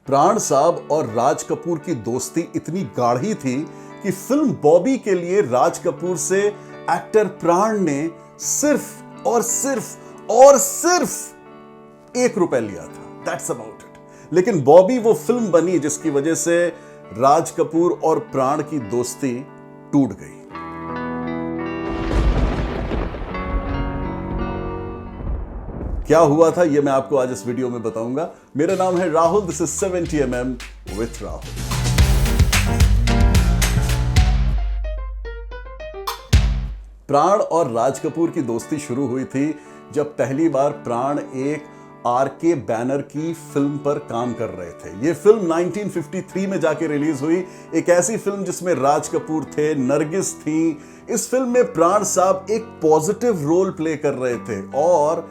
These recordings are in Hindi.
प्राण साहब और राज कपूर की दोस्ती इतनी गाढ़ी थी कि फिल्म बॉबी के लिए राज कपूर से एक्टर प्राण ने सिर्फ 1 रुपए लिया था। That's about it. लेकिन बॉबी वो फिल्म बनी जिसकी वजह से राज कपूर और प्राण की दोस्ती टूट गई। क्या हुआ था ये मैं आपको आज इस वीडियो में बताऊंगा। मेरा नाम है Rahul, this is 70mm with Rahul. प्राण और राज कपूर की दोस्ती शुरू हुई थी जब पहली बार प्राण एक आरके बैनर की फिल्म पर काम कर रहे थे। यह फिल्म 1953 में जाके रिलीज हुई, एक ऐसी फिल्म जिसमें राज कपूर थे, नरगिस थी। इस फिल्म में प्राण साहब एक पॉजिटिव रोल प्ले कर रहे थे और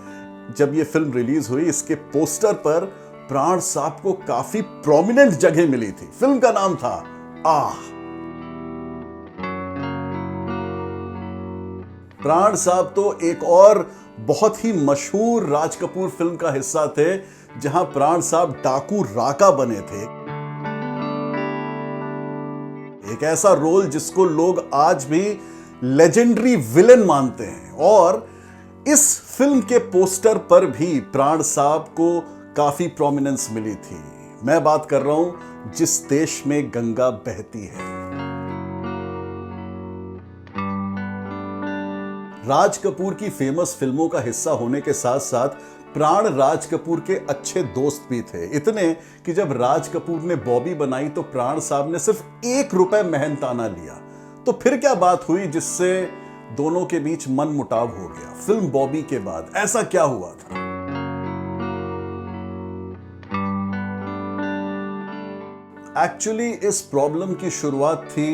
जब यह फिल्म रिलीज हुई इसके पोस्टर पर प्राण साहब को काफी प्रोमिनेंट जगह मिली थी। फिल्म का नाम था आह। प्राण साहब तो एक और बहुत ही मशहूर राज कपूर फिल्म का हिस्सा थे जहां प्राण साहब डाकू राका बने थे। एक ऐसा रोल जिसको लोग आज भी लेजेंडरी विलेन मानते हैं और इस फिल्म के पोस्टर पर भी प्राण साहब को काफी प्रोमिनेंस मिली थी। मैं बात कर रहा हूं जिस देश में गंगा बहती है। राज कपूर की फेमस फिल्मों का हिस्सा होने के साथ साथ प्राण राज कपूर के अच्छे दोस्त भी थे। इतने कि जब राज कपूर ने बॉबी बनाई तो प्राण साहब ने सिर्फ 1 रुपए मेहनताना लिया। तो फिर क्या बात हुई जिससे दोनों के बीच मन मुटाव हो गया। फिल्म बॉबी के बाद ऐसा क्या हुआ था? एक्चुअली इस प्रॉब्लम की शुरुआत थी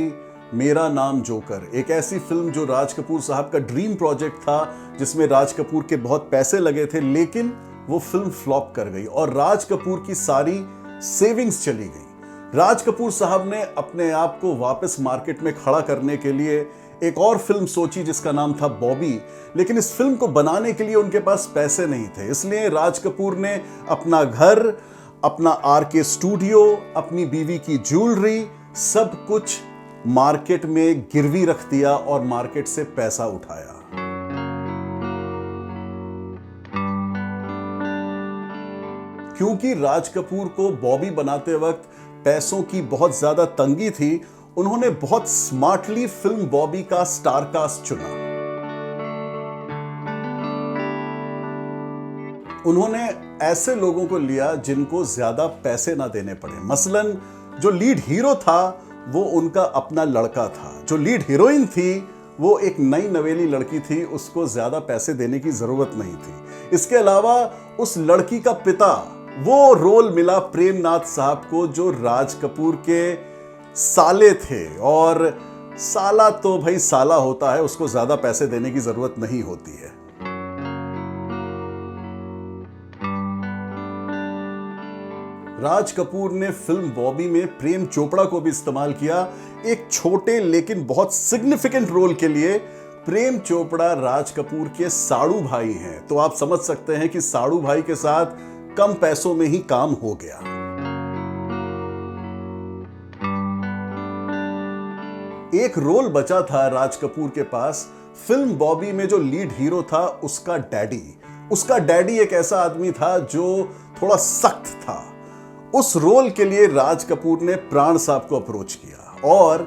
मेरा नाम जोकर, एक ऐसी फिल्म जो राज कपूर साहब का ड्रीम प्रोजेक्ट था, जिसमें राज कपूर के बहुत पैसे लगे थे, लेकिन वो फिल्म फ्लॉप कर गई और राज कपूर की सारी सेविंग्स चली गई। राज कपूर साहब ने अपने आप को वापस मार्केट में खड़ा करने के लिए एक और फिल्म सोची जिसका नाम था बॉबी, लेकिन इस फिल्म को बनाने के लिए उनके पास पैसे नहीं थे। इसलिए राज कपूर ने अपना घर, अपना आरके स्टूडियो, अपनी बीवी की ज्वेलरी, सब कुछ मार्केट में गिरवी रख दिया और मार्केट से पैसा उठाया। क्योंकि राज कपूर को बॉबी बनाते वक्त पैसों की बहुत ज्यादा तंगी थी, उन्होंने बहुत स्मार्टली फिल्म बॉबी का स्टार कास्ट चुना। उन्होंने ऐसे लोगों को लिया जिनको ज्यादा पैसे ना देने पड़े। मसलन जो लीड हीरो था वो उनका अपना लड़का था, जो लीड हीरोइन थी वो एक नई नवेली लड़की थी, उसको ज्यादा पैसे देने की जरूरत नहीं थी। इसके अलावा उस लड़की का पिता, वो रोल मिला प्रेमनाथ साहब को जो राज कपूर के साले थे, और साला तो भाई साला होता है, उसको ज्यादा पैसे देने की जरूरत नहीं होती है। राज कपूर ने फिल्म बॉबी में प्रेम चोपड़ा को भी इस्तेमाल किया, एक छोटे लेकिन बहुत सिग्निफिकेंट रोल के लिए। प्रेम चोपड़ा राज कपूर के साड़ू भाई हैं, तो आप समझ सकते हैं कि साड़ू भाई के साथ कम पैसों में ही काम हो गया। एक रोल बचा था राज कपूर के पास फिल्म बॉबी में, जो लीड हीरो था उसका डैडी। उसका डैडी एक ऐसा आदमी था जो थोड़ा सख्त था। उस रोल के लिए राज कपूर ने प्राण साहब को अप्रोच किया और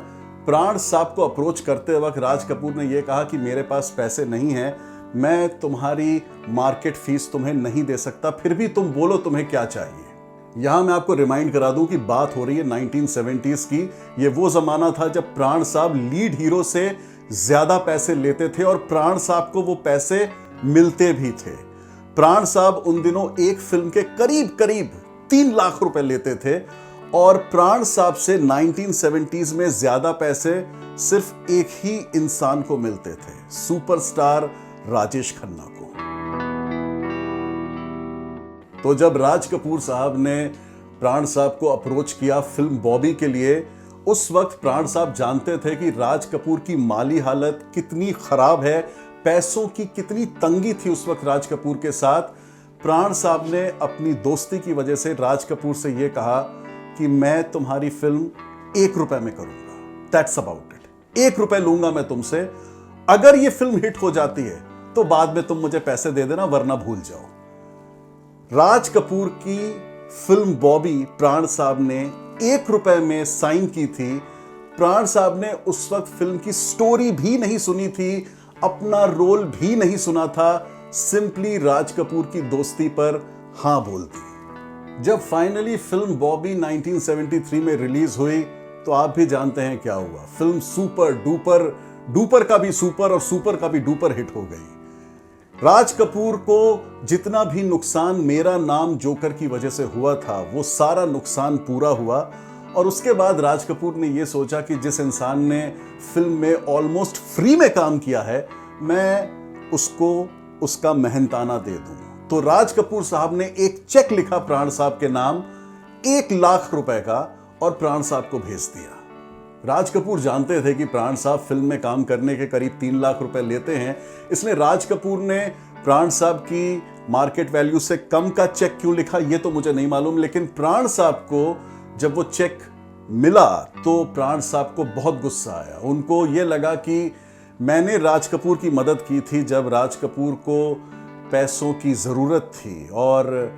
प्राण साहब को अप्रोच करते वक्त राज कपूर ने यह कहा कि मेरे पास पैसे नहीं हैं, मैं तुम्हारी मार्केट फीस तुम्हें नहीं दे सकता, फिर भी तुम बोलो तुम्हें क्या चाहिए। यहां मैं आपको रिमाइंड करा दूं कि बात हो रही है 1970s की। यह वो जमाना था जब प्राण साहब लीड हीरो से ज्यादा पैसे लेते थे और प्राण साहब को वो पैसे मिलते भी थे। प्राण साहब उन दिनों एक फिल्म के करीब 3 लाख रुपए लेते थे और प्राण साहब से 1970s में ज्यादा पैसे सिर्फ एक ही इंसान को मिलते थे, सुपरस्टार राजेश खन्ना को। तो जब राज कपूर साहब ने प्राण साहब को अप्रोच किया फिल्म बॉबी के लिए, उस वक्त प्राण साहब जानते थे कि राज कपूर की माली हालत कितनी खराब है, पैसों की कितनी तंगी थी उस वक्त राज कपूर के साथ। प्राण साहब ने अपनी दोस्ती की वजह से राज कपूर से यह कहा कि मैं तुम्हारी फिल्म 1 रुपए में करूंगा, दैट्स अबाउट इट। 1 रुपए लूंगा मैं तुमसे। अगर ये फिल्म हिट हो जाती है तो बाद में तुम मुझे पैसे दे देना, वरना भूल जाओ। राज कपूर की फिल्म बॉबी प्राण साहब ने 1 रुपए में साइन की थी। प्राण साहब ने उस वक्त फिल्म की स्टोरी भी नहीं सुनी थी, अपना रोल भी नहीं सुना था, सिंपली राज कपूर की दोस्ती पर हां बोल दी। जब फाइनली फिल्म बॉबी 1973 में रिलीज हुई तो आप भी जानते हैं क्या हुआ। फिल्म सुपर डुपर, डुपर का भी सुपर और सुपर का भी डुपर हिट हो गई। राज कपूर को जितना भी नुकसान मेरा नाम जोकर की वजह से हुआ था, वो सारा नुकसान पूरा हुआ। और उसके बाद राज कपूर ने यह सोचा कि जिस इंसान ने फिल्म में ऑलमोस्ट फ्री में काम किया है, मैं उसको उसका मेहनताना दे दूं। तो राज कपूर साहब ने एक चेक लिखा प्राण साहब के नाम 1 लाख रुपए का और प्राण साहब को भेज दिया। राज कपूर जानते थे कि प्राण साहब फिल्म में काम करने के करीब 3 लाख रुपए लेते हैं, इसलिए राज कपूर ने प्राण साहब की मार्केट वैल्यू से कम का चेक क्यों लिखा ये तो मुझे नहीं मालूम, लेकिन प्राण साहब को जब वो चेक मिला तो प्राण साहब को बहुत गुस्सा आया। उनको ये लगा कि मैंने राज कपूर की मदद की थी जब राज कपूर को पैसों की ज़रूरत थी, और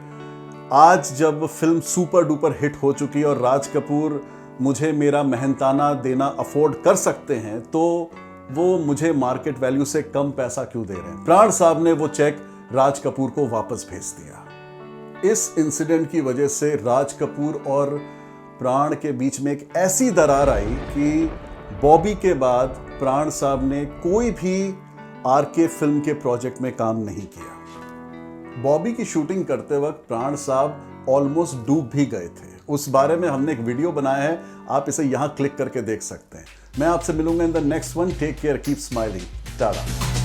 आज जब फिल्म सुपर डुपर हिट हो चुकी और राज कपूर मुझे मेरा मेहनताना देना अफोर्ड कर सकते हैं, तो वो मुझे मार्केट वैल्यू से कम पैसा क्यों दे रहे हैं। प्राण साहब ने वो चेक राज कपूर को वापस भेज दिया। इस इंसिडेंट की वजह से राज कपूर और प्राण के बीच में एक ऐसी दरार आई कि बॉबी के बाद प्राण साहब ने कोई भी आरके फिल्म के प्रोजेक्ट में काम नहीं किया। बॉबी की शूटिंग करते वक्त प्राण साहब ऑलमोस्ट डूब भी गए थे। उस बारे में हमने एक वीडियो बनाया है, आप इसे यहां क्लिक करके देख सकते हैं। मैं आपसे मिलूंगा in the next one. Take care, keep smiling, Tata.